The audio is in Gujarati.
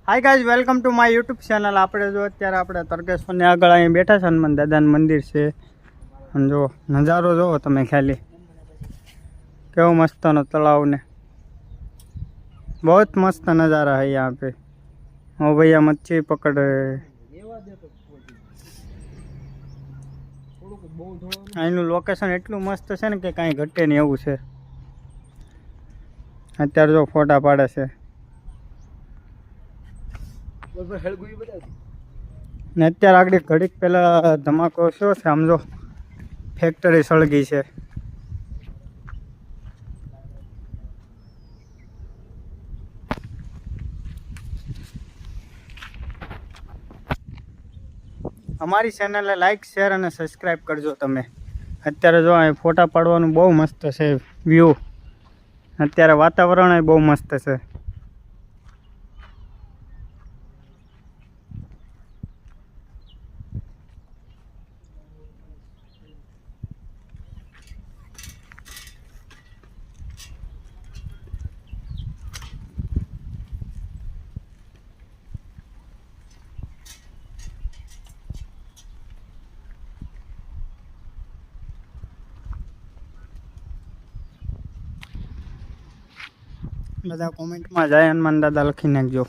Hi guys, welcome to my YouTube channel. આપણે જો અત્યારે આપણે તરકેશ્વરની આગળ અહીં બેઠા છે, હનુમાન દાદાનું મંદિર છે। અને જો નજારો જોવો તમે, ખાલી કેવો મસ્તનો તળાવ ને बहुत मस्त नज़ारा है यहाँ पे। ओ भैया मच्छी पकड़ रहे हैं। અહીંનું લોકેશન એટલું મસ્ત છે ને કે કાંઈ ઘટે નહીં એવું છે। અત્યારે જો ફોટા પાડે છે ને અત્યારે આગળ ઘડીક પહેલા ધમાકો શું છે, આમ જો ફેક્ટરી સળગી છે। અમારી ચેનલને લાઈક શેર અને સબસ્ક્રાઈબ કરજો તમે। અત્યારે જો અહીં ફોટા પાડવાનું બહુ મસ્ત છે વ્યૂ। અત્યારે વાતાવરણ બહુ મસ્ત છે। બધા કોમેન્ટમાં જય હનુમાન દાદા લખી નાખજો।